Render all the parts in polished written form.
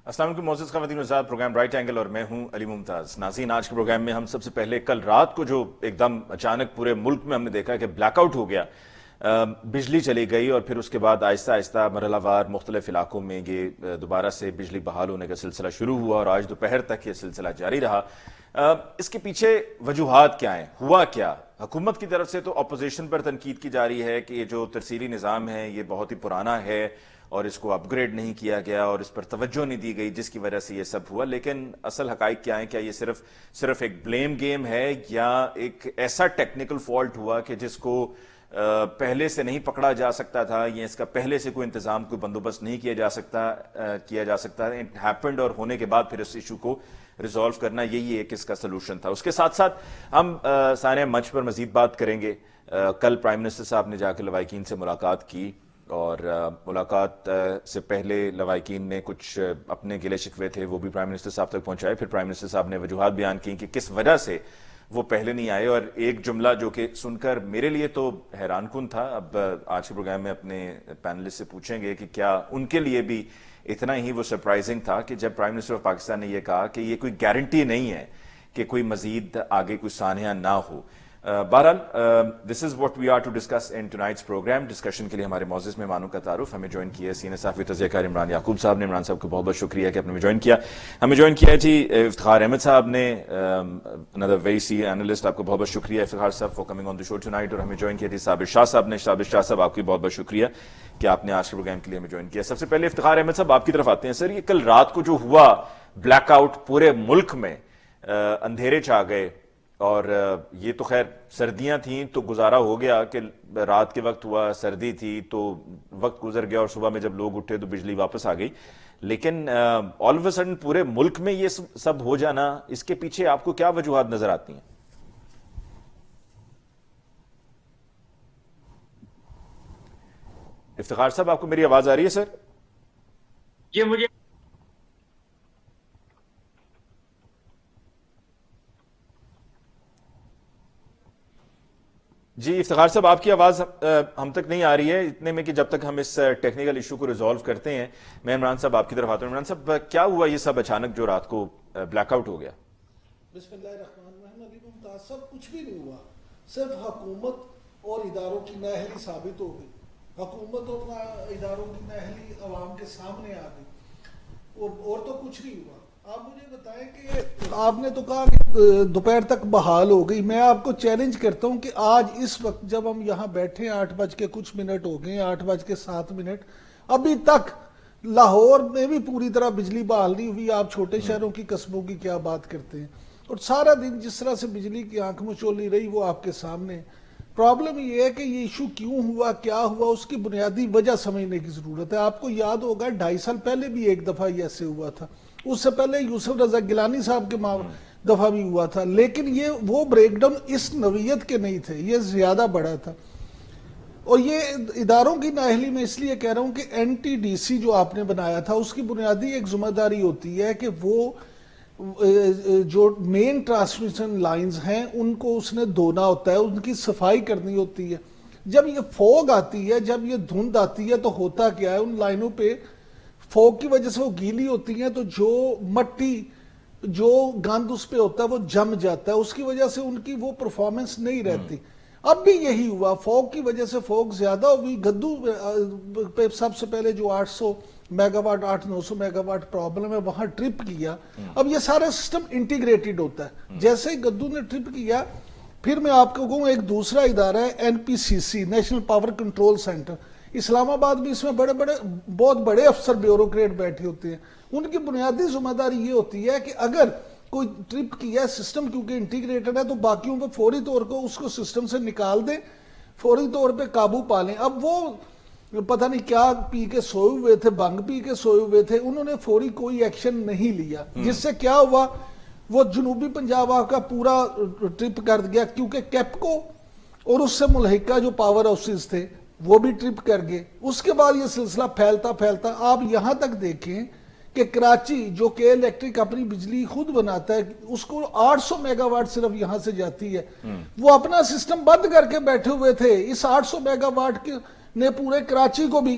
अस्सलाम वालेकुम मोअज़्ज़ज़ ख़वातीन व प्रोग्राम राइट एंगल और मैं हूं अली मुमताज। नाज़रीन, आज के प्रोग्राम में हम सबसे पहले कल रात को जो एकदम अचानक पूरे मुल्क में हमने देखा कि ब्लैकआउट हो गया, बिजली चली गई और फिर उसके बाद आहिस्ता आहिस्ता मरहलावार मुख्तलिफ इलाकों में ये दोबारा से बिजली बहाल होने का सिलसिला शुरू हुआ और आज दोपहर तक ये सिलसिला जारी रहा। इसके पीछे वजूहात क्या हैं, हुआ क्या? हुकूमत की तरफ से तो अपोजिशन पर तनकीद की जा रही है कि ये जो तरसीली निज़ाम है ये बहुत ही पुराना है और इसको अपग्रेड नहीं किया गया और इस पर तवज्जो नहीं दी गई, जिसकी वजह से ये सब हुआ। लेकिन असल हकाइक क्या है? क्या ये सिर्फ एक ब्लेम गेम है या एक ऐसा टेक्निकल फॉल्ट हुआ कि जिसको पहले से नहीं पकड़ा जा सकता था, या इसका पहले से कोई इंतजाम, कोई बंदोबस्त नहीं किया जा सकता इट हैपेंड, और होने के बाद फिर इस इशू को रिजॉल्व करना, यही एक इसका सोल्यूशन था। उसके साथ साथ हम सारे मंच पर मजीद बात करेंगे। कल प्राइम मिनिस्टर साहब ने जाकर लवाइकीन से मुलाकात की और मुलाकात से पहले लवाइकीन ने कुछ अपने गिले शिकवे थे वो भी प्राइम मिनिस्टर साहब तक पहुंचाए। फिर प्राइम मिनिस्टर साहब ने वजूहात बयान की कि किस वजह से वो पहले नहीं आए, और एक जुमला जो कि सुनकर मेरे लिए तो हैरानकुन था। अब आज के प्रोग्राम में अपने पैनलिस्ट से पूछेंगे कि क्या उनके लिए भी इतना ही वो सरप्राइजिंग था कि जब प्राइम मिनिस्टर ऑफ पाकिस्तान ने यह कहा कि ये कोई गारंटी नहीं है कि कोई मजीद आगे कोई सानिया ना हो। बहरहाल, this is what we are to discuss in tonight's programme. Discussion के लिए हमारे मौजूद मेहमानों का तारुफ हमें ज्वाइन किया सीनियर सहाफ़ी तज़कियाकार इमरान याकूब साहब ने। इमरान साहब को बहुत बहुत शुक्रिया कि आपने ज्वाइन किया। हमें ज्वाइन किया जी इफ्तिखार अहमद साहब ने, अनदर वेरी सीनियर एनालिस्ट। आपको बहुत बहुत शुक्रिया इफ्तिखार साहब for coming on the show tonight. और हमें ज्वाइन किया जी साबिर शाह साहब ने। साबिर शाह साहब, आपकी बहुत बहुत शुक्रिया कि आपने आज के प्रोग्राम के लिए हमें ज्वाइन किया। सबसे पहले इफ्तिखार अहमद साहब, आपकी तरफ आते हैं। सर, ये कल रात को जो हुआ ब्लैकआउट, पूरे मुल्क में अंधेरे छा गए, और ये तो खैर सर्दियां थी तो गुजारा हो गया कि रात के वक्त हुआ, सर्दी थी तो वक्त गुजर गया और सुबह में जब लोग उठे तो बिजली वापस आ गई। लेकिन ऑल ऑफ अ सडन पूरे मुल्क में ये सब हो जाना, इसके पीछे आपको क्या वजूहात नजर आती हैं? इफ्तिखार साहब, आपको मेरी आवाज आ रही है सर? ये मुझे जी इफ्तिखार साहब, आपकी आवाज हम तक नहीं आ रही है इतने में कि जब तक हम इस टेक्निकल इशू को रिजॉल्व करते हैं। मैं इमरान साहब आपकी तरफ आता हूं। इमरान साहब, क्या हुआ ये सब अचानक जो रात को ब्लैकआउट हो गया? बिस्मिल्लाहिर्रहमानिर्रहीम। सब कुछ भी नहीं हुआ, सिर्फ हुकूमत और इदारों की नाअहली साबित हो गई। हुकूमत और इदारों की नाअहली अवाम के सामने आ गई और तो कुछ नहीं हुआ। आप मुझे बताएं कि आपने तो कहा कि दोपहर तक बहाल हो गई। मैं आपको चैलेंज करता हूं कि आज इस वक्त जब हम यहाँ बैठे हैं 8 बज के कुछ मिनट हो गए, 8 बज के 7 मिनट, अभी तक लाहौर में भी पूरी तरह बिजली बहाल नहीं हुई। आप छोटे शहरों की, कस्बों की क्या बात करते हैं? और सारा दिन जिस तरह से बिजली की आंख मचोली रही वो आपके सामने। प्रॉब्लम ये है कि ये इशू क्यों हुआ, क्या हुआ, उसकी बुनियादी वजह समझने की जरूरत है। आपको याद होगा 2.5 साल पहले भी एक दफा ये ऐसे हुआ था, उससे पहले यूसुफ रजा गिलानी साहब के दफा भी हुआ था। लेकिन ये वो ब्रेकडाउन इस नवीयत के नहीं थे, ये ज्यादा बड़ा था। और ये इदारों की नाअहली में इसलिए कह रहा हूं कि NTDC जो आपने बनाया था उसकी बुनियादी एक जिम्मेदारी होती है कि वो जो मेन ट्रांसमिशन लाइंस हैं उनको उसने धोना होता है, उनकी सफाई करनी होती है। जब ये फॉग आती है, जब ये धुंध आती है, तो होता क्या है, उन लाइनों पे फॉग की वजह से वो गीली होती हैं, तो जो मट्टी, जो गंद उस पे होता है वो जम जाता है, उसकी वजह से उनकी वो परफॉर्मेंस नहीं रहती। अब भी यही हुआ, फॉग की वजह से फॉग ज्यादा हुई। गद्दू पे सबसे पहले जो 800 मेगावाट, 800-900 मेगावाट प्रॉब्लम है, वहां ट्रिप किया। अब ये सारा सिस्टम इंटीग्रेटेड होता है। जैसे ही गद्दू ने ट्रिप किया, फिर मैं आपको कहूँ एक दूसरा इदारा है NPCC, national power control centre, Islamabad में। इसमें बहुत बड़े अफसर, ब्यूरोक्रेट बैठे होते हैं। उनकी बुनियादी जिम्मेदारी ये होती है कि अगर कोई ट्रिप किया, सिस्टम क्योंकि इंटीग्रेटेड है, तो बाकियों पे फौरी तौर पर उसको सिस्टम से निकाल दें, फौरी तौर पे काबू पा लें। अब वो पता नहीं क्या पी के सोए हुए थे, भंग पी के सोए हुए थे, उन्होंने फौरी कोई एक्शन नहीं लिया, जिससे क्या हुआ, वो जनूबी पंजाब आपका पूरा ट्रिप कर गया, क्योंकि कैपको और उससे मुल्हिका जो पावर हाउसेस थे वो भी ट्रिप कर गए। उसके बाद ये सिलसिला फैलता फैलता आप यहां तक देखें कि कराची, जो के इलेक्ट्रिक अपनी बिजली खुद बनाता है, उसको 800 मेगावाट सिर्फ यहां से जाती है। वो अपना सिस्टम बंद करके बैठे हुए थे। इस 800 मेगावाट के ने पूरे कराची को भी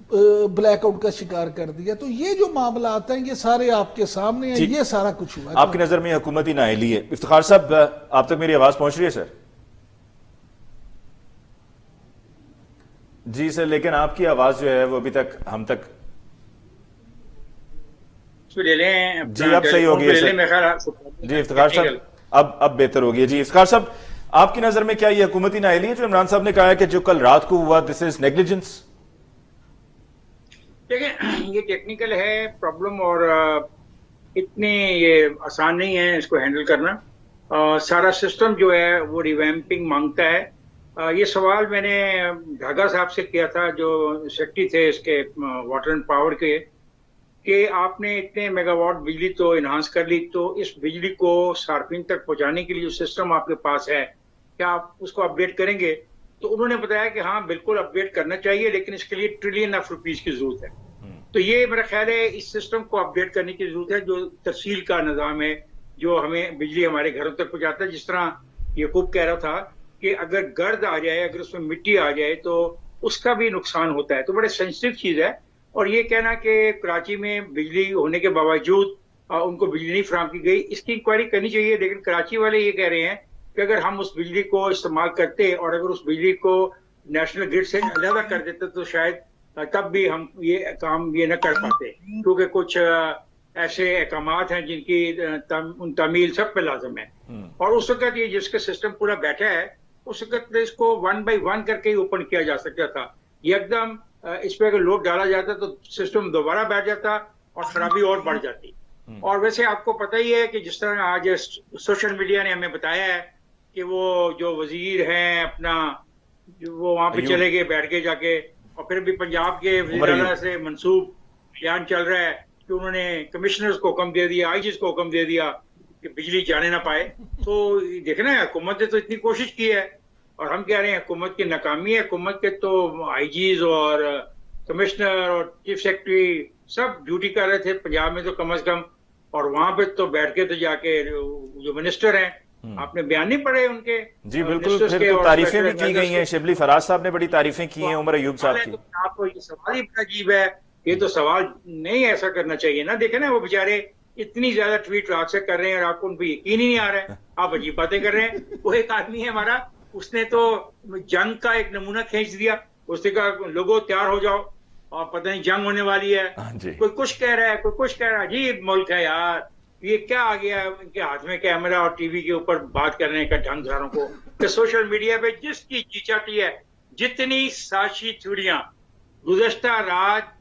ब्लैकआउट का शिकार कर दिया। तो ये जो मामला आता है ये सारे आपके सामने है, ठीक। ये सारा कुछ हुआ। आपकी नजर में हुकूमती नाअहली है। इफ्तिखार साहब, आप तक मेरी आवाज पहुंच रही है सर? जी सर, लेकिन आपकी आवाज जो है वो अभी तक हम तक ले लें। जी अब सही हो गई है सर। जी इफ्तिखार साहब, अब बेहतर हो गई है। जी इफ्तिखार साहब, आपकी नजर में क्या ये हुकूमती नाअहली है जो इमरान साहब ने कहा है कि जो कल रात को हुआ दिस इज नेग्लिजेंस? देखिए, ये टेक्निकल है प्रॉब्लम और इतने ये आसान नहीं है इसको हैंडल करना। सारा सिस्टम जो है वो रिवैम्पिंग मांगता है। ये सवाल मैंने ढाका साहब से किया था जो सेक्रेटरी थे इसके वाटर एंड पावर के, कि आपने इतने मेगावाट बिजली तो इन्हांस कर ली, तो इस बिजली को सार्फिन तक पहुंचाने के लिए जो सिस्टम आपके पास है क्या आप उसको अपडेट करेंगे? तो उन्होंने बताया कि हाँ बिल्कुल अपडेट करना चाहिए, लेकिन इसके लिए ट्रिलियन ऑफ रुपीज की जरूरत है। तो ये मेरा ख्याल है इस सिस्टम को अपडेट करने की जरूरत है। जो तहसील का निजाम है जो हमें बिजली हमारे घरों तक पहुंचाता है, जिस तरह यकूब कह रहा था कि अगर गर्द आ जाए, अगर उसमें मिट्टी आ जाए तो उसका भी नुकसान होता है। तो बड़े सेंसिटिव चीज है। और ये कहना कि कराची में बिजली होने के बावजूद उनको बिजली नहीं फराहम की गई, इसकी इंक्वायरी करनी चाहिए। लेकिन कराची वाले ये कह रहे हैं कि अगर हम उस बिजली को इस्तेमाल करते और अगर उस बिजली को नेशनल ग्रिड से अलग कर देते तो शायद तब भी हम ये काम ये न कर पाते, क्योंकि कुछ ऐसे अहकामात हैं जिनकी तमील सब पे लाजम है। और उस वक्त ये जिसका सिस्टम पूरा बैठा है उस वक्त इसको 1 बाय 1 करके ही ओपन किया जा सकता था। ये एकदम इस पर अगर लोड डाला जाता तो सिस्टम दोबारा बैठ जाता और खराबी और बढ़ जाती। और वैसे आपको पता ही है कि जिस तरह आज सोशल मीडिया ने हमें बताया है कि वो जो वजीर हैं अपना वो वहां पे चले गए, बैठ गए जाके, और फिर भी पंजाब के वज़ीर से मंसूब बयान चल रहा है कि उन्होंने कमिश्नर्स को हुक्म दे दिया, आईजीज को हुक्म दे दिया कि बिजली जाने ना पाए। तो देखना है हुकूमत ने तो इतनी कोशिश की है और हम कह रहे हैं हुकूमत की नाकामी है। हुकूमत के तो आईजीज और कमिश्नर और चीफ सेक्रेटरी सब ड्यूटी कर रहे थे पंजाब में तो कम से कम, और वहां पे तो बैठ के तो जाके जो मिनिस्टर हैं आपने बयान नहीं पढ़े उनके? जी बिल्कुल, फिर तो तारीफें भी की गई हैं। शिबली फराज साहब ने बड़ी तारीफें की हैं उमर अयूब साहब की। आपको ये सवाल ही बड़ा अजीब है। ये तो सवाल नहीं ऐसा करना चाहिए ना। देखे ना वो बेचारे इतनी ज्यादा ट्वीट रात से कर रहे हैं और आपको उन पर यकीन ही नहीं आ रहा है, आप अजीब बातें कर रहे हैं। वो एक आदमी है हमारा, उसने तो जंग का एक नमूना खींच दिया। उसने कहा लोगों तैयार हो जाओ और पता नहीं जंग होने वाली है। कोई कुछ कह रहा है, कोई कुछ कह रहा है। अजीब मुल्क है यार। ये क्या आ गया है इनके हाथ में कैमरा और टीवी के ऊपर बात करने का ढंग सारों को, कि सोशल मीडिया पे जिसकी जी चाहती है जितनी साजिशी थ्योरियां गुज़श्ता रात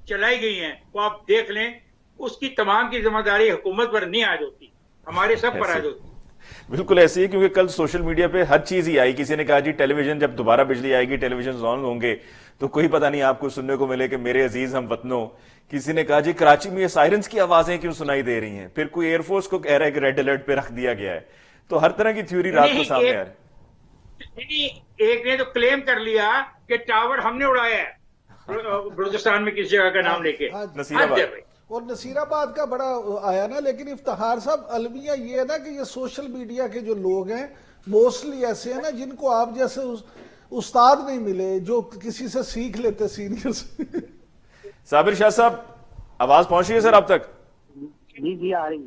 चलाई गई हैं वो आप देख लें, उसकी तमाम की जिम्मेदारी हुकूमत पर नहीं आयद होती, हमारे सब पर आयद होती। बिल्कुल ऐसी है, क्योंकि कल सोशल मीडिया पे हर चीज ही आई। किसी ने कहा जी टेलीविजन जब दोबारा बिजली आएगी टेलीविजन ऑन होंगे, तो कोई पता नहीं आपको सुनने को मिले कि मेरे अजीज हम वतनों। किसी ने कहा जी कराची में ये सायरन्स की आवाजें क्यों सुनाई दे रही हैं। फिर कोई एयरफोर्स को कह रहा है कि रेड अलर्ट पे रख दिया गया है। तो हर तरह की थ्योरी रात को सामने आ रही। एक ने तो क्लेम कर लिया कि टावर हमने उड़ाया है बलूचिस्तान में किसी जगह का नाम लेके, नसीराबाद। और नसीराबाद का बड़ा आया ना। लेकिन इफ्तिखार साहब अलमिया ये है ना कि ये सोशल मीडिया के जो लोग हैं मोस्टली ऐसे हैं ना जिनको आप जैसे उस्ताद नहीं मिले जो किसी से सीख लेते सीनियर से। साबिर शाह साहब, आवाज पहुंच रही है सर आप तक? जी आ रही।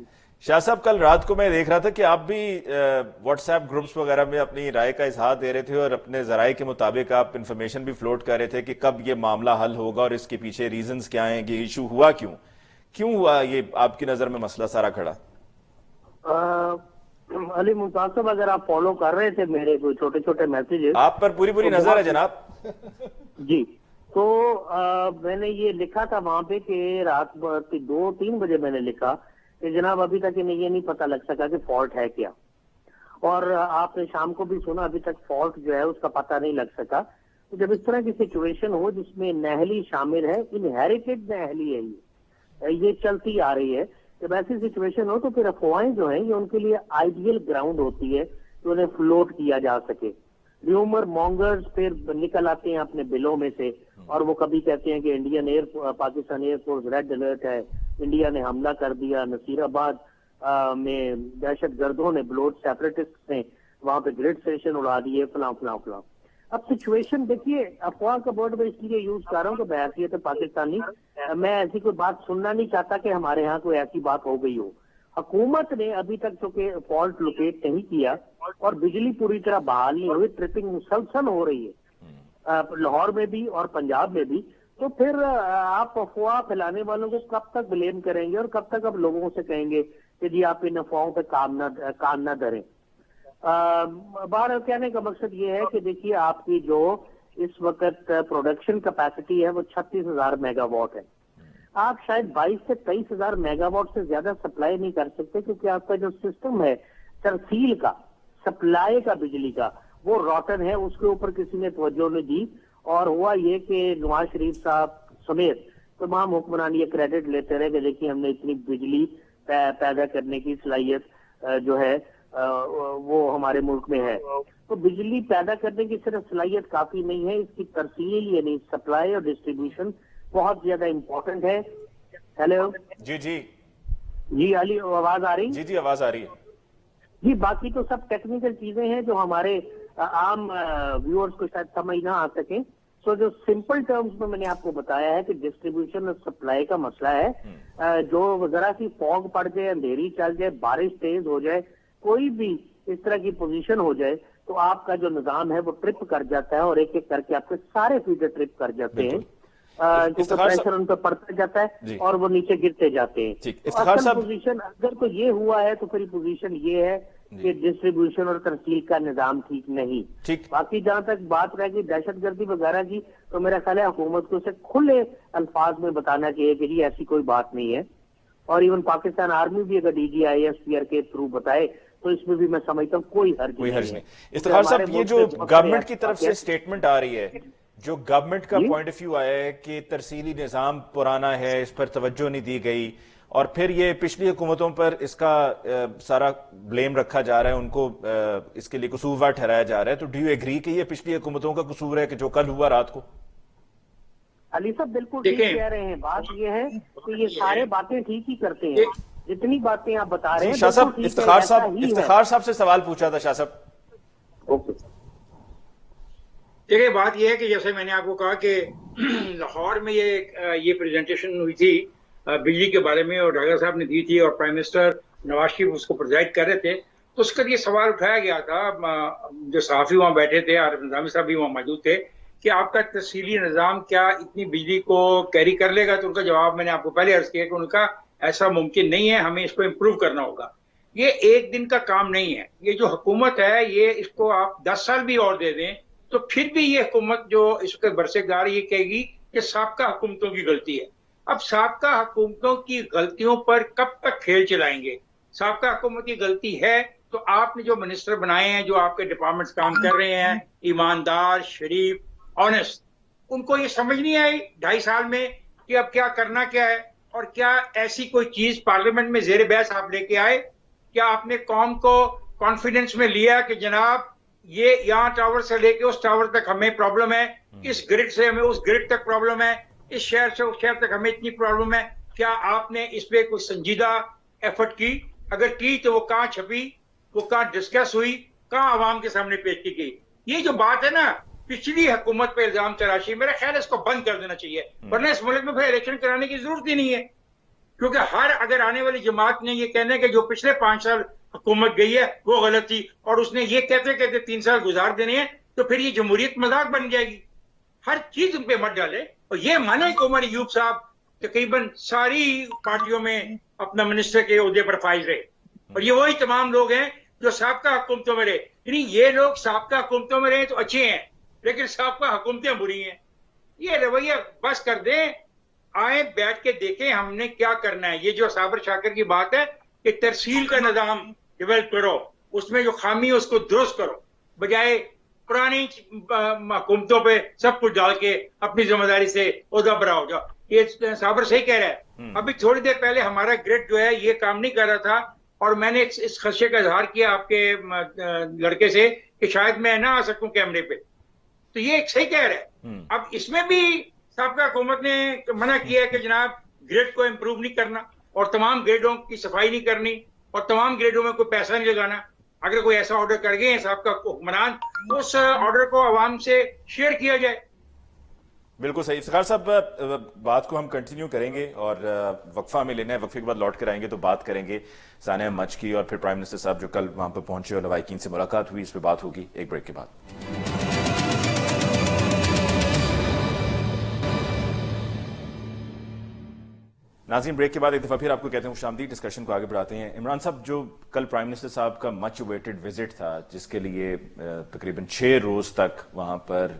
शाह साहब, कल रात को मैं देख रहा था कि आप भी व्हाट्सएप ग्रुप्स वगैरह में अपनी राय का इजहार दे रहे थे और अपने जराये के मुताबिक आप इंफॉर्मेशन भी फ्लोट कर रहे थे कि कब ये मामला हल होगा और इसके पीछे रीजंस क्या हैं, ये इशू हुआ क्यों हुआ ये आपकी नजर में मसला सारा खड़ा? अली मुमताज साहब, अगर आप फॉलो कर रहे थे मेरे कोई छोटे छोटे मैसेजेस, आप पर पूरी नजर है जनाब। जी, तो मैंने ये लिखा था वहां पे कि रात 2-3 बजे मैंने लिखा कि जनाब अभी तक इन्हें ये नहीं पता लग सका कि फॉल्ट है क्या, और आपने शाम को भी सुना अभी तक फॉल्ट जो है उसका पता नहीं लग सका। तो जब इस तरह की सिचुएशन हो जिसमें नहली शामिल है, इनहेरिटेड नहली है, ये चलती आ रही है, जब ऐसी सिचुएशन हो तो फिर अफवाहें जो हैं ये उनके लिए आइडियल ग्राउंड होती है तो उन्हें फ्लोट किया जा सके। र्यूमर मॉन्गर्स फिर निकल आते हैं अपने बिलों में से और वो कभी कहते हैं कि पाकिस्तान एयरफोर्स रेड अलर्ट है, इंडिया ने हमला कर दिया, नसीराबाद में दहशत गर्दों ने बलोच सेपरेटिस्ट ने वहां पे ग्रिड स्टेशन उड़ा दिए, फलां फलां फलां। अब सिचुएशन देखिए, अफवाह का वर्ड मैं इसलिए यूज कर रहा हूँ कि बहैसियत पाकिस्तानी मैं ऐसी कोई बात सुनना नहीं चाहता कि हमारे यहाँ कोई ऐसी बात हो गई हो। हुकूमत ने अभी तक चूंकि फॉल्ट लोकेट नहीं किया और बिजली पूरी तरह बहाल नहीं हुई, ट्रिपिंग मुसलसल हो रही है लाहौर में भी और पंजाब में भी, तो फिर आप अफवाह फैलाने वालों को कब तक ब्लेम करेंगे और कब तक आप लोगों से कहेंगे कि जी आप इन अफवाहों पे कान ना धरें। बार कहने का मकसद ये है कि देखिए आपकी जो इस वक्त प्रोडक्शन कैपेसिटी है वो 36,000 मेगावाट है। आप शायद 22 से 23,000 मेगावाट से ज्यादा सप्लाई नहीं कर सकते, क्योंकि आपका जो सिस्टम है तरसील का, सप्लाई का बिजली का, वो रॉटन है, उसके ऊपर किसी ने तवज्जो नहीं दी। और हुआ ये कि नवाज शरीफ साहब समेत तमाम हुक्मरान ये क्रेडिट लेते रहे कि देखिए हमने इतनी बिजली पैदा करने की सलाहियत जो है वो हमारे मुल्क में है। तो बिजली पैदा करने की सिर्फ सलाहियत काफी नहीं है, इसकी तरसील यानी सप्लाई और डिस्ट्रीब्यूशन बहुत ज्यादा इंपॉर्टेंट है। हेलो जी जी जी अली, आवाज आ रही? जी जी आवाज आ रही है जी। बाकी तो सब टेक्निकल चीजें हैं जो हमारे आम व्यूअर्स को शायद समझ ना आ सके। सो जो सिंपल टर्म्स में मैंने आपको बताया है कि डिस्ट्रीब्यूशन और सप्लाई का मसला है। जो जरा सी फॉग पड़ जाए, अंधेरी चल जाए, बारिश तेज हो जाए, कोई भी इस तरह की पोजीशन हो जाए तो आपका जो निजाम है वो ट्रिप कर जाता है और एक एक करके आपके सारे फीडर ट्रिप कर जाते हैं, क्योंकि प्रेशर उन पर पड़ता जाता है और वो नीचे गिरते जाते हैं। असल पोजीशन अगर तो ये हुआ है तो फिर पोजीशन ये है कि डिस्ट्रीब्यूशन और तरसील का निजाम ठीक नहीं। बाकी जहां तक बात रहेगी दहशतगर्दी वगैरह की, तो मेरा ख्याल है हुकूमत को उसे खुले अल्फाज में बताना चाहिए कि जी ऐसी कोई बात नहीं है। और इवन पाकिस्तान आर्मी भी अगर DGISPR के थ्रू बताए तो इसमें भी मैं समझता हूँ कोई हर्ज नहीं। इफ्तिखार साहब, ये जो गवर्नमेंट की तरफ से स्टेटमेंट आ रही है, जो गवर्नमेंट का पॉइंट ऑफ व्यू आया है कि तरसीली निजाम पुराना है, इस पर तवज्जो नहीं दी गई, और फिर ये पिछली हुकूमतों पर इसका सारा ब्लेम रखा जा रहा है, उनको इसके लिए कसूरवार ठहराया जा रहा है, तो डू यू एग्री कि ये पिछली हुकूमतों का कसूर है कि जो कल हुआ रात को? अली साहब बिल्कुल ठीक कह रहे हैं। बात ये है कि ये सारे बातें ठीक ही करते हैं, जितनी बातें आप बता रहे हैं। शाह साहब, इफ्तिखार साहब से सवाल पूछा था। शाह साहब ओके, देखिए बात यह है कि जैसे मैंने आपको कहा कि लाहौर में ये प्रेजेंटेशन हुई थी बिजली के बारे में और ढाका साहब ने दी थी और प्राइम मिनिस्टर नवाज शरीफ उसको प्रेजाइड कर रहे थे, तो उसका ये सवाल उठाया गया था, जो सहाफी वहां बैठे थे, आरिफ निजामी साहब भी वहां मौजूद थे, कि आपका तहसीली निजाम क्या इतनी बिजली को कैरी कर लेगा? तो उनका जवाब मैंने आपको पहले अर्ज किया कि उनका ऐसा मुमकिन नहीं है, हमें इसको इम्प्रूव करना होगा। ये एक दिन का काम नहीं है। ये जो हुकूमत है, ये इसको आप 10 साल भी और दे दें तो फिर भी ये हुकूमत जो इसके बरसेगार ये कहेगी कि साबका हुकूमतों की गलती है। अब साबका हुकूमतों की गलतियों पर कब तक खेल चलाएंगे? साबका हुकूमत की गलती है तो आपने जो मिनिस्टर बनाए हैं, जो आपके डिपार्टमेंट्स काम कर रहे हैं, ईमानदार, शरीफ, ऑनेस्ट, उनको ये समझ नहीं आई 2.5 साल में कि अब क्या करना क्या है। और क्या ऐसी कोई चीज पार्लियामेंट में जेर बहस आप लेके आए? क्या आपने कौम को कॉन्फिडेंस में लिया कि जनाब ये यहाँ टावर से लेके उस टावर तक हमें प्रॉब्लम है, इस ग्रिड से हमें उस ग्रिड तक प्रॉब्लम है, इस शहर से उस शहर तक हमें इतनी प्रॉब्लम है? क्या आपने इस पे कोई संजीदा एफर्ट की? अगर की तो वो कहाँ छपी, वो कहाँ डिस्कस हुई, कहाँ आवाम के सामने पेश की गई? ये जो बात है ना पिछली हुकूमत पे इल्जाम तराशी, मेरा ख्याल इसको बंद कर देना चाहिए, वरना इस मुल्क में फिर इलेक्शन कराने की जरूरत ही नहीं है। क्योंकि अगर आने वाली जमात ने ये कहने कि जो पिछले 5 साल हुकूमत गई है वो गलत थी और उसने ये कहते कहते 3 साल गुजार देने हैं, तो फिर ये जमहूरियत मजाक बन जाएगी। हर चीज उन पे मत डाले। और ये माने कि उमर अयूब साहब तकरीबन सारी पार्टियों में अपना मिनिस्टर के ओहदे पर फाइज रहे, और ये वही तमाम लोग हैं जो साबका हुकूमतों में रहे। यानी ये लोग साबका हुकूमतों में रहे तो अच्छे हैं, लेकिन साबका हुकूमतें बुरी हैं। ये रवैया बस कर दें, आए बैठ के देखें हमने क्या करना है। ये जो साबर शाकिर की बात है कि तरसील का निजाम डेवलप करो, उसमें जो खामी है उसको दुरुस्त करो, बजाय पुरानी हुकूमतों पे सब कुछ डाल के अपनी जिम्मेदारी से ओहदा बरा हो जाओ। ये साबर सही कह रहा है। अभी थोड़ी देर पहले हमारा ग्रिड जो है ये काम नहीं कर रहा था और मैंने इस खदशे का इजहार किया आपके लड़के से कि शायद मैं ना आ सकूं कैमरे पे, तो ये सही कह रहा है। अब इसमें भी साबका हुकूमत ने मना किया है कि जनाब ग्रेड को इम्प्रूव नहीं करना और तमाम ग्रेडों की सफाई नहीं करनी और तमाम ग्रेडों में कोई पैसा नहीं लगाना। अगर कोई ऐसा ऑर्डर कर गए साहब का हुक्मरान, उस ऑर्डर को आवाम से शेयर किया जाए। बिल्कुल सही। इफ्तिखार साहब, बात को हम कंटिन्यू करेंगे और वक्फा हमें लेना है, वक्फे के बाद लौट कर आएंगे तो बात करेंगे सानिया मच की और फिर प्राइम मिनिस्टर साहब जो कल वहां पर पहुंचे और लवाहिकीन से मुलाकात हुई, इस पर बात होगी एक ब्रेक के बाद। नाज़रीन, ब्रेक के बाद एक दफा फिर आपको कहते हैं खुशामदीद। डिस्कशन को आगे बढ़ाते हैं। इमरान साहब, जो कल प्राइम मिनिस्टर साहब का मच अवेटेड विजिट था, जिसके लिए तकरीबन 6 रोज तक वहां पर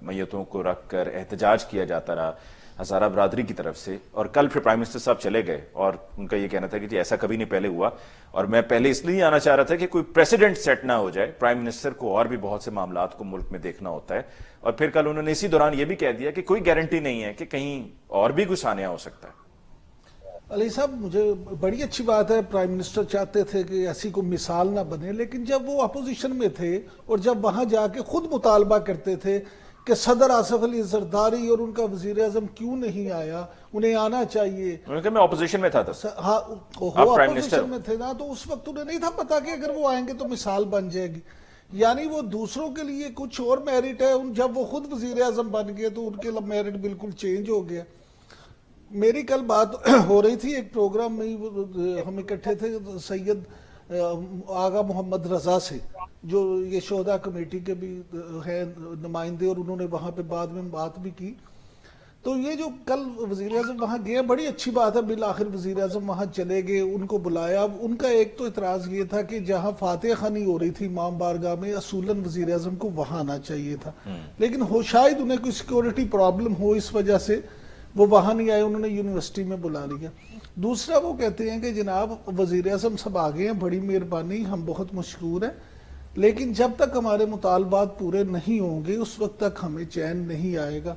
मैयतों को रखकर एहतजाज किया जाता रहा हजारा बरादरी की तरफ से, और कल फिर प्राइम मिनिस्टर साहब चले गए और उनका यह कहना था कि जी ऐसा कभी नहीं पहले हुआ, और मैं पहले इसलिए आना चाह रहा था कि कोई प्रेसिडेंट सेट ना हो जाए। प्राइम मिनिस्टर को और भी बहुत से मामलात को मुल्क में देखना होता है। और फिर कल उन्होंने इसी दौरान यह भी कह दिया कि कोई गारंटी नहीं है कि कहीं और भी कुछ आने हो सकता है। अली साहब, मुझे बड़ी अच्छी बात है, प्राइम मिनिस्टर चाहते थे कि ऐसी कोई मिसाल ना बने, लेकिन जब वो अपोजिशन में थे और जब वहां जाके खुद मुतालबा करते थे कि सदर आसिफ अली जरदारी और उनका वजीर आजम क्यों नहीं आया, उन्हें आना चाहिए। उन्होंने कहा मैं ऑपोजिशन में था तब। हाँ, अपोजिशन में थे ना, तो उस वक्त उन्हें नहीं था पता कि अगर वो आएंगे तो मिसाल बन जाएगी। यानी वो दूसरों के लिए कुछ और मेरिट है, जब वो खुद वजीर आजम बन गए तो उनके मेरिट बिल्कुल चेंज हो गया। मेरी कल बात हो रही थी एक प्रोग्राम में, हम इकट्ठे थे सैयद आगा मोहम्मद रजा से, जो ये शोहदा कमेटी के भी हैं नुमाइंदे, और उन्होंने वहां पे बाद में बात भी की। तो ये जो कल वजीर आजम वहां गए, बड़ी अच्छी बात है, बिल आखिर वजीर आजम वहां चले गए, उनको बुलाया। उनका एक तो इतराज ये था कि जहां फातिहा खानी हो रही थी इमाम बारगाह में, असूलन वजीर आजम को वहां आना चाहिए था, लेकिन हो शायद उन्हें कोई सिक्योरिटी प्रॉब्लम हो, इस वजह से वो वहां नहीं आए, उन्होंने यूनिवर्सिटी में बुला लिया। दूसरा, वो कहते हैं कि जनाब वजीर आजम सब आ गए हैं, बड़ी मेहरबानी, हम बहुत मशकूर हैं, लेकिन जब तक हमारे मुतालबात पूरे नहीं होंगे उस वक्त तक हमें चैन नहीं आएगा।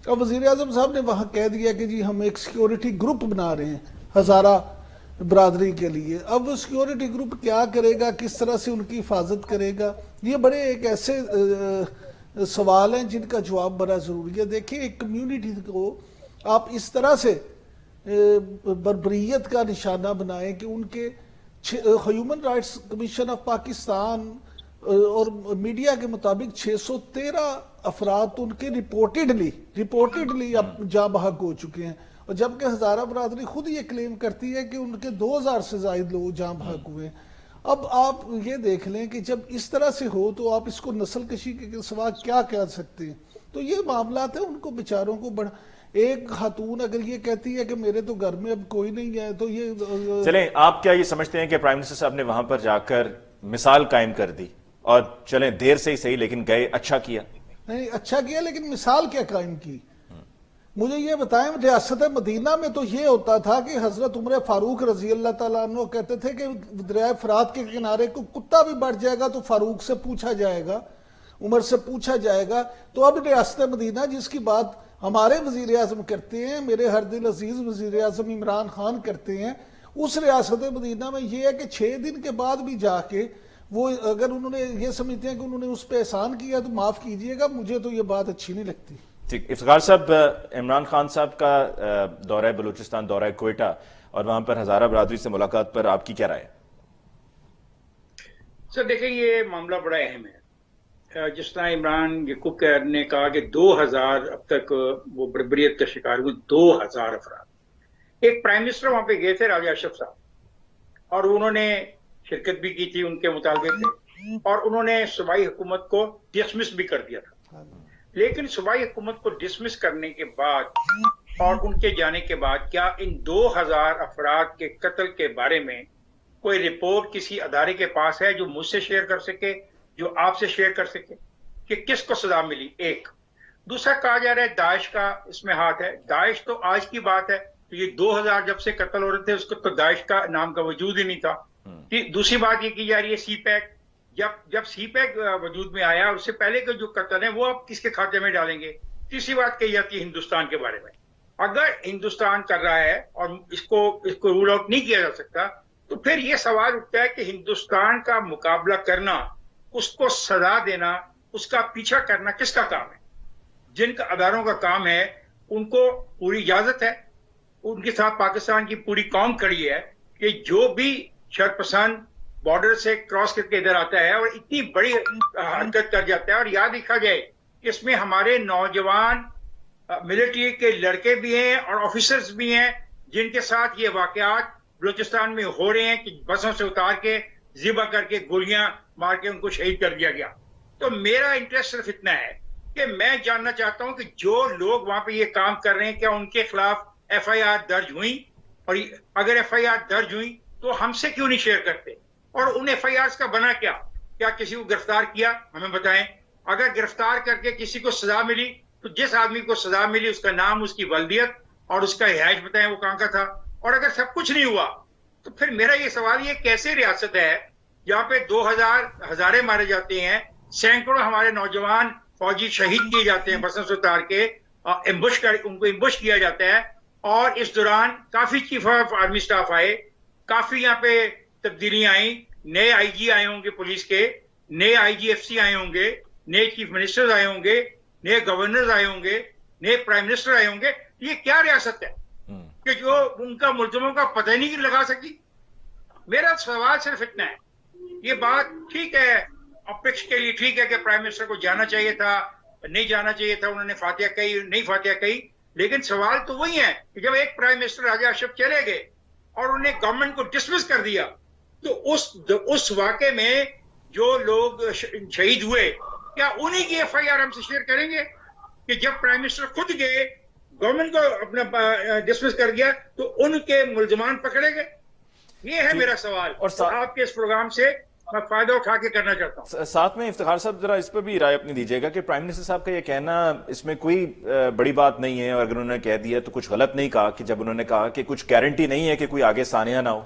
अब वजीर आजम साहब ने वहां कह दिया कि जी हम एक सिक्योरिटी ग्रुप बना रहे हैं हजारा बरादरी के लिए। अब वो सिक्योरिटी ग्रुप क्या करेगा, किस तरह से उनकी हिफाजत करेगा, ये बड़े एक ऐसे सवाल हैं जिनका जवाब बड़ा जरूरी है। देखिए, एक कम्युनिटी को आप इस तरह से बर्बरियत का निशाना बनाएं कि उनके human rights commission of Pakistan और मीडिया के मुताबिक 613 अफराद तो उनके रिपोर्टेडली अब जा बहक हो चुके हैं, और जबकि हजारा बरादरी खुद ये क्लेम करती है कि उनके 2000 से ज्यादा लोग जा बहक हुए हैं। अब आप ये देख लें कि जब इस तरह से हो तो आप इसको नस्ल कशी के सिवा क्या कह सकते हैं। तो ये मामला है, उनको बेचारों को बड़ा, एक खातून अगर ये कहती है कि मेरे तो घर में अब कोई नहीं है, तो ये चलें, आप क्या ये समझते हैं कि प्राइम मिनिस्टर साहब ने वहां पर जाकर मिसाल कायम कर दी, और चलें देर से ही सही लेकिन गए, अच्छा किया? नहीं, अच्छा किया, लेकिन मिसाल क्या कायम की? मुझे ये बताएं, रियासत मदीना में तो ये होता था कि हजरत उमर फारूक रजी अल्लाह तआला अन्हु कहते थे कि दरिया फरात के किनारे को कुत्ता भी बढ़ जाएगा तो फारूक से पूछा जाएगा, उमर से पूछा जाएगा। तो अब रियासत मदीना, जिसकी बात हमारे वजीर आजम करते हैं, मेरे हर दिल अजीज वजीर आजम इमरान खान करते हैं, उस रियासत मदीना में यह है कि 6 दिन के बाद भी जाके वो, अगर उन्होंने ये समझते हैं कि उन्होंने उस पर एहसान किया तो माफ कीजिएगा, मुझे तो ये बात अच्छी नहीं लगती। ठीक। इफ्तिखार साहब, इमरान खान साहब का दौरा बलूचिस्तान, दौरा कोयटा, और वहां पर हजारा बरादरी से मुलाकात पर आपकी क्या राय है? सर देखिए, ये मामला बड़ा अहम है। जिस तरह इमरान यकूब ने कहा कि 2000 अब तक वो बर्बरियत का शिकार हुए, 2000 अफराद। एक प्राइम मिनिस्टर वहां पे गए थे, राजा अशरफ साहब, और उन्होंने शिरकत भी की थी उनके मुतालबे पे, और उन्होंने सूबाई हुकूमत को डिसमिस भी कर दिया था। लेकिन सूबाई हुकूमत को डिसमिस करने के बाद और उनके जाने के बाद क्या इन 2000 अफराद के कत्ल के बारे में कोई रिपोर्ट किसी अदारे के पास है जो मुझसे शेयर कर सके, जो आपसे शेयर कर सके कि किसको सजा मिली? एक। दूसरा, कहा जा रहा है दाइश का इसमें हाथ है। दाइश तो आज की बात है, तो ये 2000 जब से कत्ल हो रहे थे उसको तो दाइश का नाम का वजूद ही नहीं था। दूसरी बात ये की जा रही है सीपैक, जब सीपैक वजूद में आया उससे पहले के जो कत्ल है वो आप किसके खाते में डालेंगे? तीसरी बात कही जाती है हिंदुस्तान के बारे में, अगर हिंदुस्तान कर रहा है और इसको रूल आउट नहीं किया जा सकता, तो फिर ये सवाल उठता है कि हिंदुस्तान का मुकाबला करना, उसको सजा देना, उसका पीछा करना किसका काम है? जिनका अदारों का काम है उनको पूरी इजाजत है, उनके साथ पाकिस्तान की पूरी कौम खड़ी है कि जो भी शरपसंद बॉर्डर से क्रॉस करके इधर आता है और इतनी बड़ी हरकत कर जाता है। और याद रखा जाए कि इसमें हमारे नौजवान मिलिट्री के लड़के भी हैं और ऑफिसर्स भी हैं जिनके साथ ये वाकयात बलूचिस्तान में हो रहे हैं कि बसों से उतार के जिबा करके गोलियां मार के उनको शहीद कर दिया गया। तो मेरा इंटरेस्ट सिर्फ इतना है कि मैं जानना चाहता हूं कि जो लोग वहां पे ये काम कर रहे हैं क्या उनके खिलाफ एफआईआर दर्ज हुई, और अगर एफआईआर दर्ज हुई तो हमसे क्यों नहीं शेयर करते, और उन एफआईआर का बना क्या किसी को गिरफ्तार किया, हमें बताएं। अगर गिरफ्तार करके किसी को सजा मिली तो जिस आदमी को सजा मिली उसका नाम, उसकी वल्दियत और उसका रिहाइश बताएं वो कहां का था। और अगर सब कुछ नहीं हुआ तो फिर मेरा ये सवाल, ये कैसे रियासत है जहां पे 2000 हजारे मारे जाते हैं, सैकड़ों हमारे नौजवान फौजी शहीद किए जाते हैं बसों से उतार के, उनको इम्बुश किया जाता है। और इस दौरान काफी चीफ ऑफ आर्मी स्टाफ आए, काफी यहाँ पे तब्दीलियां आई, नए आईजी आए होंगे पुलिस के, नए आईजीएफसी आए होंगे, नए चीफ मिनिस्टर्स आए होंगे, नए गवर्नर्स आए होंगे, नए प्राइम मिनिस्टर आए होंगे। ये क्या रियासत है कि जो उनका मुल्जिमों का पता ही नहीं लगा सकी। मेरा सवाल सिर्फ इतना है, ये बात ठीक है, ऑप्टिक्स के लिए ठीक है कि प्राइम मिनिस्टर को जाना चाहिए था, नहीं जाना चाहिए था, उन्होंने फातिहा कही, नहीं फातिहा कही, लेकिन सवाल तो वही है कि जब एक प्राइम मिनिस्टर राजा अशरफ चले गए और उन्हें गवर्नमेंट को डिसमिस कर दिया, तो उस वाक़े में जो लोग शहीद हुए क्या उन्हीं की एफआईआर हमसे शेयर करेंगे कि जब प्राइम मिनिस्टर खुद गए, गवर्नमेंट को अपना डिसमिस कर दिया, तो उनके मुल्जिमान पकड़े गए? ये है मेरा सवाल, और तो आपके इस प्रोग्राम से मैं फायदा उठा के करना चाहता हूं। साथ में इफ्तिखार साहब जरा इस पर भी राय अपनी दीजिएगा कि प्राइम मिनिस्टर साहब का ये कहना इसमें कोई बड़ी बात नहीं है, और अगर उन्होंने कह दिया तो कुछ गलत नहीं कहा कि जब उन्होंने कहा कि कुछ गारंटी नहीं है कि कोई आगे सानिया ना हो।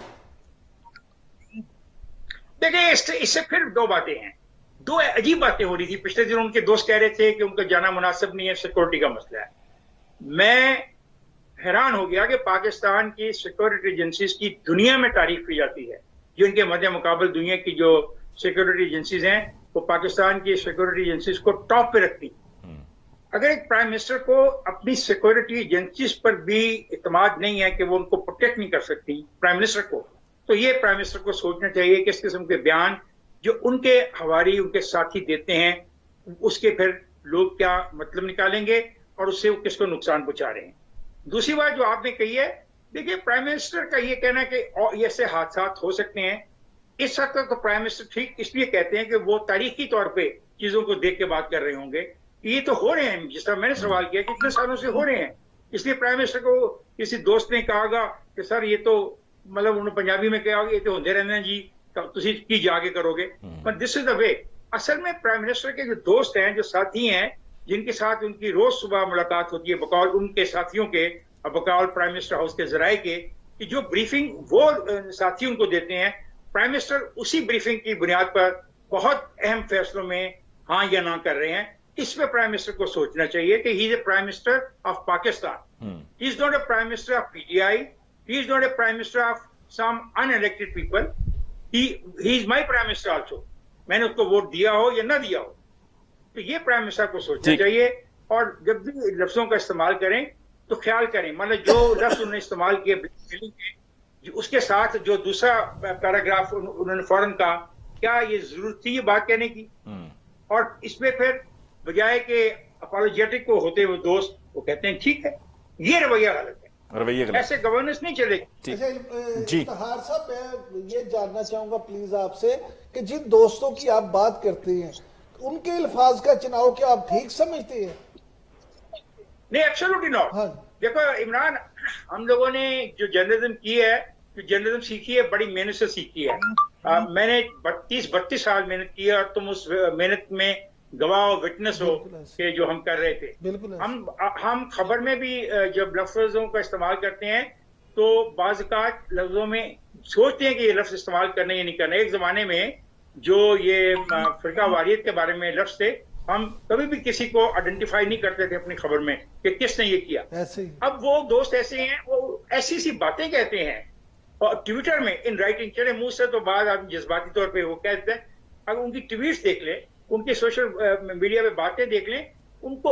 देखिए इससे फिर दो बातें हैं, दो अजीब बातें हो रही थी। पिछले दिन उनके दोस्त कह रहे थे कि उनका जाना मुनासिब नहीं है, सिक्योरिटी का मसला है। मैं हैरान हो गया कि पाकिस्तान की सिक्योरिटी एजेंसीज की दुनिया में तारीफ की जाती है, जिनके मध्य मुकाबल दुनिया की जो सिक्योरिटी एजेंसीज हैं वो पाकिस्तान की सिक्योरिटी एजेंसीज को टॉप पे रखती। अगर एक प्राइम मिनिस्टर को अपनी सिक्योरिटी एजेंसीज पर भी इत्मीनान नहीं है कि वो उनको प्रोटेक्ट नहीं कर सकती प्राइम मिनिस्टर को, तो ये प्राइम मिनिस्टर को सोचना चाहिए कि इस किस्म के बयान जो उनके हवारी, उनके साथी देते हैं, उसके फिर लोग क्या मतलब निकालेंगे और उससे वो किसको नुकसान पहुंचा रहे हैं। दूसरी बात जो आपने कही है, देखिए प्राइम मिनिस्टर का ये कहना है कि ऐसे हादसा हो सकते हैं, इस हद तक तो प्राइम मिनिस्टर ठीक इसलिए कहते हैं कि वो तारीखी तौर पे चीजों को देख के बात कर रहे होंगे। ये तो हो रहे हैं, जिस तरह मैंने सवाल किया, कितने सालों से हो रहे हैं। इसलिए प्राइम मिनिस्टर को किसी दोस्त ने कहा कि सर ये तो, मतलब उन्होंने पंजाबी में कहा ये तो होते रहने हैं जी, तुसी की जाके करोगे, पर दिस इज द वे। असल में प्राइम मिनिस्टर के जो दोस्त हैं, जो साथी हैं, जिनके साथ उनकी रोज सुबह मुलाकात होती है बकौल उनके साथियों के, बकौल प्राइम मिनिस्टर हाउस के जराए के, कि जो ब्रीफिंग वो साथी उनको देते हैं, प्राइम मिनिस्टर उसी ब्रीफिंग की बुनियाद पर बहुत अहम फैसलों में हाँ या ना कर रहे हैं। इसमें प्राइम मिनिस्टर को सोचना चाहिए कि he is a prime minister of Pakistan, he is not a prime minister of PTI, he is not a prime minister of some unelected people, he is my prime minister also. मैंने उसको vote दिया हो या ना दिया हो, तो ये प्राइम मिनिस्टर को सोचना चाहिए। और जब भी लफ्जों का इस्तेमाल करें तो ख्याल करें, मतलब जो लफ्ज उन्होंने इस्तेमाल किए उसके साथ जो दूसरा पैराग्राफ उन्होंने फौरन कहा, क्या ये जरूरत थी ये बात कहने की? और इसमें फिर बजाय के अपोलोजेटिक को होते हुए दोस्त वो कहते हैं ठीक है, ये रवैया गलत है, रवैया गलत, ऐसे गवर्नेंस नहीं चलेगी। जी इफ्तिखार साहब, मैं ये जानना चाहूंगा प्लीज आपसे कि जिन दोस्तों की आप बात करते हैं उनके अल्फाज का चुनाव क्या आप ठीक समझते हैं? नहीं, एब्सोल्युटली नॉट। देखो इमरान, हम लोगों ने जो जर्नलिज्म की है, जो जर्नलिज्म सीखी है, बड़ी मेहनत से सीखी है। मैंने 32 साल मेहनत की है और तुम उस मेहनत में गवाह हो, विटनेस हो कि जो हम कर रहे थे। हम खबर में भी जब लफ्जों का इस्तेमाल करते हैं तो बाज़ औक़ात लफ्जों में सोचते हैं कि ये लफ्ज इस्तेमाल करना या नहीं करना। एक जमाने में जो ये फिरका वारियत के बारे में लफ्ज थे, हम कभी भी किसी को आइडेंटिफाई नहीं करते थे अपनी खबर में कि किसने ये किया। अब वो दोस्त ऐसे हैं, वो ऐसी सी बातें कहते हैं और ट्विटर में इन राइटिंग, चले मुंह से तो बाद आदमी जज्बाती तौर पे वो कहते हैं, अगर उनकी ट्वीट्स देख ले, उनके सोशल मीडिया पे बातें देख लें, उनको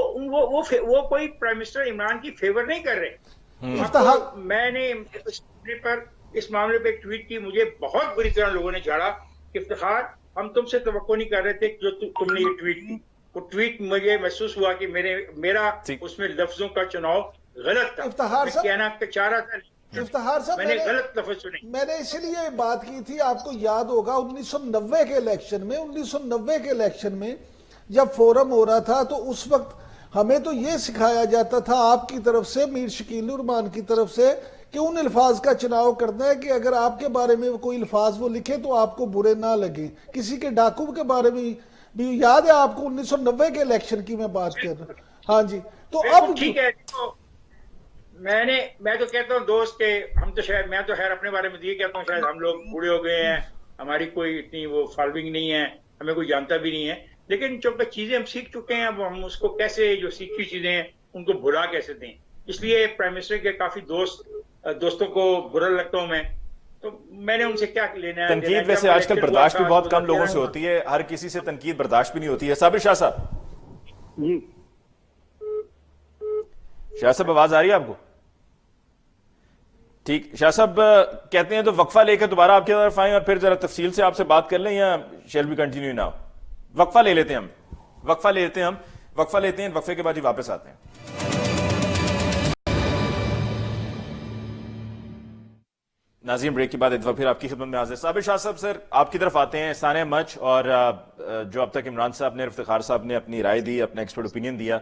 वो कोई प्राइम मिनिस्टर इमरान की फेवर नहीं कर रहे। मैंने इस मामले पे एक ट्वीट की, मुझे बहुत बुरी तरह लोगों ने झाड़ा इफ्तिखार, हम तुमसे तवक्को नहीं कर रहे थे जो तुमने ये ट्वीट की। वो ट्वीट मुझे महसूस हुआ कि मेरा उसमें लफ्जों का चुनाव गलत था। इफ्तिखार मैं साहब, कहना चाह रहा था, इफ्तिखार साहब, मैंने गलत लफ्ज सुने। मैंने इसलिए बात की थी, आपको याद होगा 1990 के इलेक्शन में, 1990 के इलेक्शन में जब फोरम हो रहा था तो उस वक्त हमें तो ये सिखाया जाता था आपकी तरफ से, मीर शकील रहमान की तरफ से, कि उन अल्फाज का चुनाव करना है कि अगर आपके बारे में कोई अल्फाज वो लिखे तो आपको बुरे ना लगे। किसी के डाकू के बारे में भी याद है आपको, 1990 के इलेक्शन की मैं बात कर रहा हूँ। हाँ जी, तो अब ठीक है, तो मैं तो कहता हूँ दोस्त के, हम तो शायद, मैं तो खैर अपने बारे में ये कहता हूँ, शायद हम लोग बूढ़े हो गए हैं, हमारी कोई इतनी वो फॉलोइंग नहीं है, हमें कोई जानता भी नहीं है, लेकिन जो चीजें हम सीख चुके हैं, वो हम उसको कैसे, जो सीखी चीजें हैं उनको भुला कैसे दें। इसलिए प्राइम मिनिस्टर के काफी दोस्तों को बुरा लगता हूं मैं, तो मैंने उनसे क्या लेना है। तनकीद वैसे आजकल बर्दाश्त भी बहुत कम लोगों से होती है, हर किसी से तनकीद बर्दाश्त भी नहीं होती है। साबिर शाह साहब जी, शाह साहब आवाज आ रही है आपको? ठीक, शाह साहब कहते हैं तो वक्फा लेकर दोबारा आपकी तरफ आए और फिर जरा तफसील से आपसे बात कर लें, या शेल बी कंटिन्यू नाउ? वक्फा ले लेते हैं हम, वक्फा लेते हैं, वक्फे के बाद ही वापस आते हैं। नाज़रीन, ब्रेक के बाद एक बार फिर आपकी खिदमत में हाजिर। साबिर शाह साहब, सर आपकी तरफ आते हैं। सानिया मच और जो अब तक इमरान साहब ने, इफ्तिखार साहब ने अपनी राय दी, अपना एक्सपर्ट ओपिनियन दिया,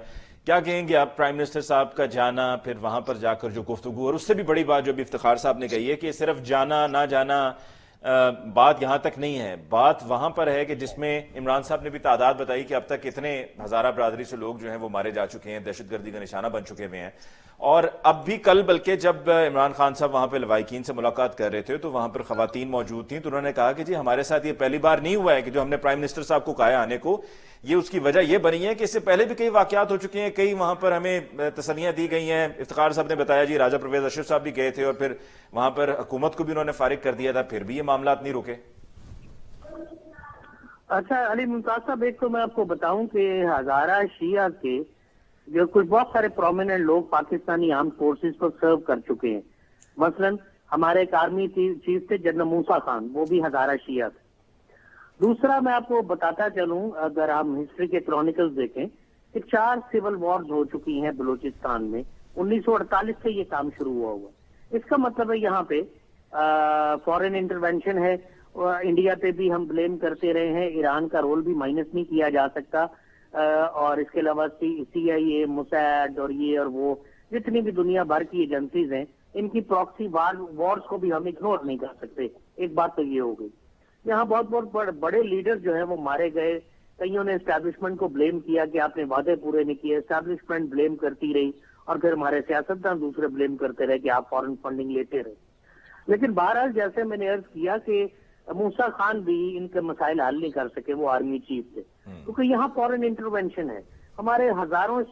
क्या कहेंगे आप प्राइम मिनिस्टर साहब का जाना, फिर वहां पर जाकर जो गुफ्तगू, और उससे भी बड़ी बात जो भी इफ्तिखार साहब ने कही है कि सिर्फ जाना ना जाना बात यहां तक नहीं है, बात वहां पर है कि जिसमें इमरान साहब ने भी तादाद बताई कि अब तक कितने हजारा बरादरी से लोग जो हैं वो मारे जा चुके हैं, दहशतगर्दी का निशाना बन चुके हुए हैं। और अब भी कल बल्कि जब इमरान खान साहब वहां पर लवाइकीन से मुलाकात कर रहे थे तो वहां पर खवातीन मौजूद थी, तो उन्होंने कहा कि जी हमारे साथ ये पहली बार नहीं हुआ है कि जो हमने प्राइम मिनिस्टर साहब को कहा आने को, ये उसकी वजह ये बनी है कि इससे पहले भी कई वाकयात हो चुके हैं, कई वहां पर हमें तसल्लियां दी गई हैं। इफ्तिखार साहब ने बताया जी राजा परवेज अशरफ साहब भी गए थे और फिर वहां पर हुकूमत को भी उन्होंने फारिग कर दिया था, फिर भी ये मामला नहीं रुके। अच्छा अली मुमताज साहब, एक तो मैं आपको बताऊं कि हजारा शिया के जो कुछ बहुत सारे प्रोमिनेंट लोग पाकिस्तानी आर्म फोर्सेस को सर्व कर चुके हैं। मसलन हमारे एक आर्मी चीफ थे जनरल मूसा खान, वो भी हजारा शिया थे। दूसरा मैं आपको बताता चलूं, अगर हम हिस्ट्री के क्रॉनिकल्स देखें कि 4 सिविल वॉर्स हो चुकी हैं बलूचिस्तान में, 1948 से ये काम शुरू हुआ। इसका मतलब है यहाँ पे फॉरेन इंटरवेंशन है, इंडिया पे भी हम ब्लेम करते रहे हैं, ईरान का रोल भी माइनस नहीं किया जा सकता, और इसके अलावा CIA, मोसाद और ये और वो जितनी भी दुनिया भर की एजेंसीज हैं, इनकी प्रॉक्सी वॉर्स को भी हम इग्नोर नहीं कर सकते। एक बात तो ये हो गई। यहाँ बहुत बड़े लीडर जो है वो मारे गए। कईयों ने एस्टैब्लिशमेंट को ब्लेम किया कि आपने वादे पूरे नहीं किए, एस्टैब्लिशमेंट ब्लेम करती रही, और फिर हमारे सियासतदान दूसरे ब्लेम करते रहे कि आप फॉरेन फंडिंग लेते रहे। लेकिन बहरहाल जैसे मैंने अर्ज किया कि मूसा खान भी इनके मसाइल हल नहीं कर सके, वो आर्मी चीफ थे, क्योंकि यहाँ फॉरेन इंटरवेंशन है। हमारे हजारों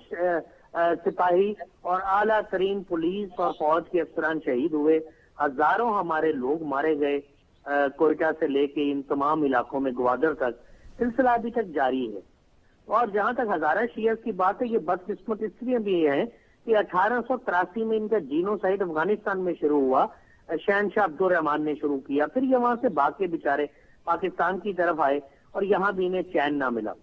सिपाही और आला तरीन पुलिस और फौज के अफसरान शहीद हुए, हजारों हमारे लोग मारे गए, कोयटा से लेके इन तमाम इलाकों में ग्वादर तक सिलसिला अभी तक जारी है। और जहां तक हजारा शिया की बात है, ये बदकिस्मत इसलिए भी है कि 1883 में इनका जीनोसाइड अफगानिस्तान में शुरू हुआ, शहनशाह अब्दुल रहमान ने शुरू किया, फिर ये वहां से भाग के बेचारे पाकिस्तान की तरफ आए और यहाँ भी इन्हें चैन ना मिला।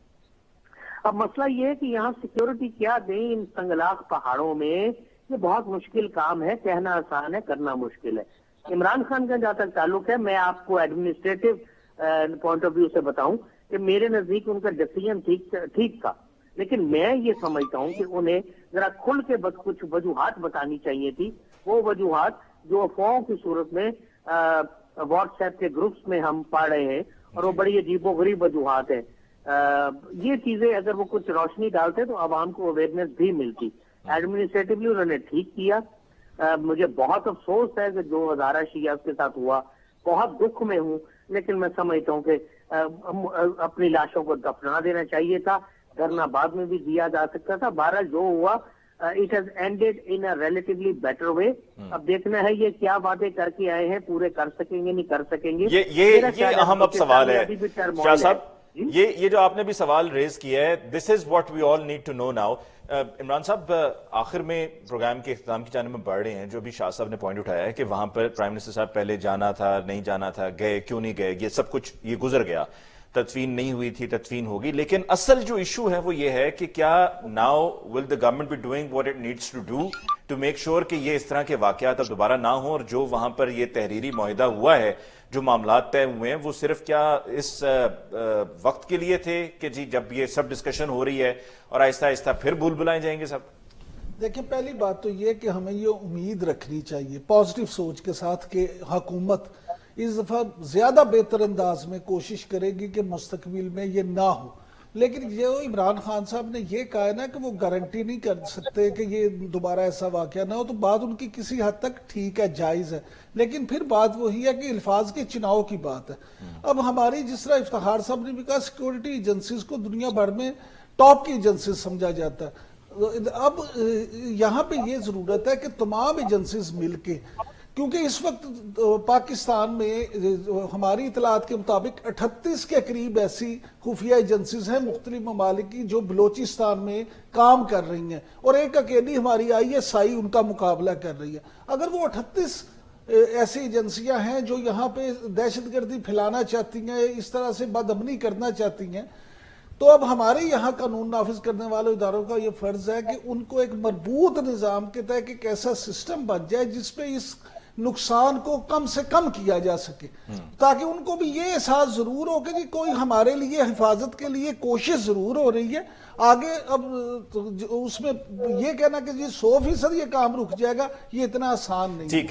अब मसला ये है कि यहाँ सिक्योरिटी क्या दें इन संगलाख पहाड़ों में, ये बहुत मुश्किल काम है, कहना आसान है, करना मुश्किल है। इमरान खान का जहां तक ताल्लुक है, मैं आपको एडमिनिस्ट्रेटिव पॉइंट ऑफ व्यू से बताऊं कि मेरे नजदीक उनका डिसीजन ठीक था, लेकिन मैं ये समझता हूं कि उन्हें जरा खुल के बस कुछ वजूहात बतानी चाहिए थी। वो वजूहात जो अफवाहों की सूरत में व्हाट्सएप के ग्रुप्स में हम पढ़ रहे हैं, और वो बड़ी अजीबोगरीब वजूहात है। ये चीजें अगर वो कुछ रोशनी डालते तो आवाम को अवेयरनेस भी मिलती। एडमिनिस्ट्रेटिवली उन्होंने ठीक किया। मुझे बहुत अफसोस है कि जो हजारा शिया के साथ हुआ, बहुत दुख में हूं, लेकिन मैं समझता हूं कि अपनी लाशों को दफना देना चाहिए था, धरना बाद में भी दिया जा सकता था। बहरहाल जो हुआ, it has ended in a relatively better way. अब देखना है ये क्या वादे करके आए हैं, पूरे कर सकेंगे नहीं कर सकेंगे। ये अहम अब सवाल है शाह साहब, ये जो आपने भी सवाल रेज किया है, this is what we all need to know now. Imran साहब, आखिर में प्रोग्राम के इख्तिताम की जानिब में बढ़ रहे हैं। जो भी शाह साहब ने पॉइंट उठाया है कि वहां पर प्राइम मिनिस्टर साहब पहले जाना था, नहीं जाना था, गए क्यों नहीं गए, ये सब कुछ ये गुजर गया, तदफीन नहीं हुई थी, तदफीन होगी। लेकिन असल जो इशू है वो ये है कि क्या now will the government be doing what it needs to do to make sure कि ये इस तरह के वाकयात अब दोबारा ना हो, और जो वहां पर ये तहरीरी मुआहिदा हुआ है, जो मामला तय हुए हैं, वो सिर्फ क्या इस वक्त के लिए थे कि जी जब ये सब डिस्कशन हो रही है और आहिस्ता आहिस्ता फिर भूल भुलाए जाएंगे सब? देखिए, पहली बात तो ये कि हमें ये उम्मीद रखनी चाहिए पॉजिटिव सोच के साथ कि हुकूमत इस दफा ज्यादा बेहतर अंदाज में कोशिश करेगी कि मुस्तकबिल में ये ना हो। लेकिन ये इमरान खान साहब ने ये कहा है ना कि वो गारंटी नहीं कर सकते कि ये दोबारा ऐसा वाकया ना हो, तो बात उनकी किसी हद तक ठीक है, जायज है। लेकिन फिर बात वही है कि अल्फाज के चुनाव की बात है। अब हमारी, जिस तरह इफ्तिखार साहब ने भी कहा, सिक्योरिटी एजेंसीज को दुनिया भर में टॉप की एजेंसीज समझा जाता है। अब यहाँ पे ये जरूरत है कि तमाम एजेंसीज मिलके, क्योंकि इस वक्त पाकिस्तान में हमारी इतलात के मुताबिक 38 के करीब ऐसी खुफिया एजेंसीज हैं मुख्तलिफ ममालिक की जो बलोचिस्तान में काम कर रही हैं, और एक अकेली हमारी ISI उनका मुकाबला कर रही है। अगर वो 38 ऐसी एजेंसियां हैं जो यहाँ पे दहशतगर्दी फैलाना चाहती हैं, इस तरह से बदअमनी करना चाहती हैं, तो अब हमारे यहाँ कानून नाफिज करने वाले इदारों का ये फर्ज है कि उनको एक मजबूत निज़ाम के तहत एक ऐसा सिस्टम बन जाए जिसपे इस नुकसान को कम से कम किया जा सके, ताकि उनको भी ये एहसास जरूर हो कि कोई हमारे लिए हिफाजत के लिए कोशिश जरूर हो रही है। आगे अब तो उसमें ये कहना कि जी 100% ये काम रुक जाएगा, ये इतना आसान नहीं। ठीक,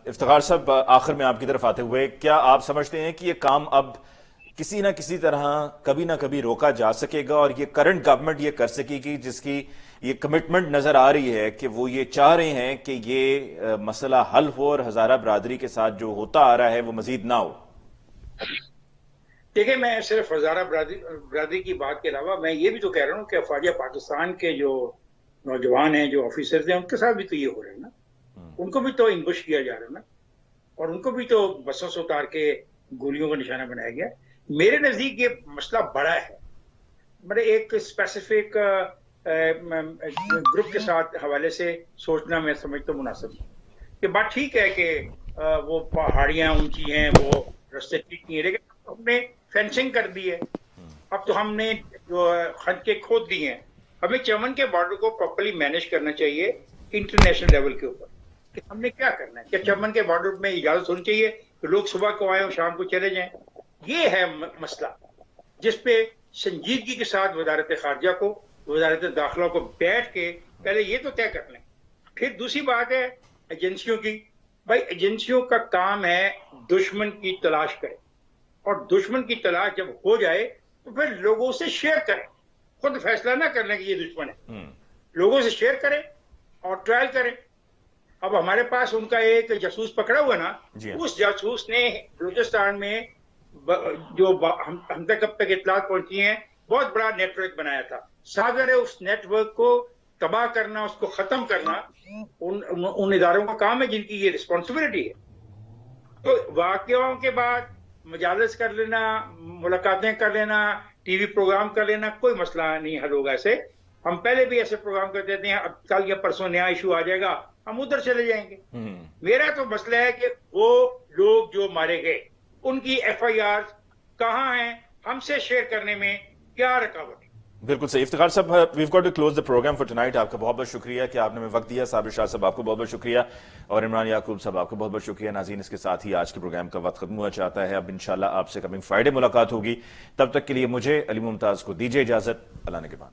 इफ्तिखार साहब, आखिर में आपकी तरफ आते हुए, क्या आप समझते हैं कि ये काम अब किसी ना किसी तरह कभी ना कभी रोका जा सकेगा, और ये करंट गवर्नमेंट ये कर सकेगी, जिसकी ये कमिटमेंट नजर आ रही है कि वो ये चाह रहे हैं कि ये मसला हल हो और हजारा बरादरी के साथ जो होता आ रहा है वो मजीद ना हो? देखिए, मैं सिर्फ हजारा बरादरी की बात के अलावा मैं ये भी तो कह रहा हूँ कि अफवाज पाकिस्तान के जो नौजवान हैं, जो ऑफिसर्स हैं, उनके साथ भी तो ये हो रहा है ना। उनको भी तो इम्बुश किया जा रहा है ना, और उनको भी तो बसों से उतार के गोलियों का निशाना बनाया गया। मेरे नजदीक ये मसला बड़ा है, मेरे एक स्पेसिफिक ग्रुप के साथ हवाले से सोचना मैं समझता हूँ मुनासिब कि बात ठीक है कि वो पहाड़ियां ऊंची हैं, वो रास्ते ठीक नहीं है, लेकिन हमने फेंसिंग कर दी है। अब तो हमने जो खंडके खोद दी हैं। हमें चमन के बॉर्डर को प्रॉपर्ली मैनेज करना चाहिए इंटरनेशनल लेवल के ऊपर कि हमने क्या करना है। क्या चमन के बॉर्डर में इजाजत होनी चाहिए कि लोग सुबह को आए और शाम को चले जाएं? ये है मसला जिसपे संजीदगी के साथ वजारत खारजा को, वजारत दाखिला को बैठ के पहले ये तो तय कर लें। फिर दूसरी बात है एजेंसियों की। भाई, एजेंसियों का काम है दुश्मन की तलाश करें, और दुश्मन की तलाश जब हो जाए तो फिर लोगों से शेयर करें, खुद फैसला ना करने की ये दुश्मन है। लोगों से शेयर करें और ट्रायल करें। अब हमारे पास उनका एक जासूस पकड़ा हुआ ना, उस जासूस ने बलूचिस्तान में जो हम तक अब तक इतलात पहुंची हैं, बहुत बड़ा नेटवर्क बनाया था। सागर है उस नेटवर्क को तबाह करना, उसको खत्म करना उन इदारों का काम है जिनकी ये रिस्पॉन्सिबिलिटी है। तो वाकयाओं के बाद मजालिस कर लेना, मुलाकातें कर लेना, टीवी प्रोग्राम कर लेना, कोई मसला नहीं हल होगा। ऐसे हम पहले भी ऐसे प्रोग्राम कर देते हैं, अब कल या परसों नया इशू आ जाएगा, हम उधर चले जाएंगे। मेरा तो मसला है कि वो लोग जो मारे गए उनकी FIR कहाँ हैं, हमसे शेयर करने में क्या रुकावट है? बिल्कुल सही। इफ्तिखार साहब, we have got to close the programme for tonight. आपका बहुत बहुत शुक्रिया कि आपने हमें वक्त दिया। साबिर शाह साहब, आपको बहुत बहुत शुक्रिया, और इमरान याकूब साहब, आपको बहुत बहुत शुक्रिया। नाज़रीन, इसके साथ ही आज के प्रोग्राम का वक्त खत्म हुआ चाहता है। अब इंशाल्लाह आपसे कमिंग फ्राइडे मुलाकात होगी। तब तक के लिए मुझे अली मुमताज को दीजिए इजाजत। अल्लाह ने के बाद।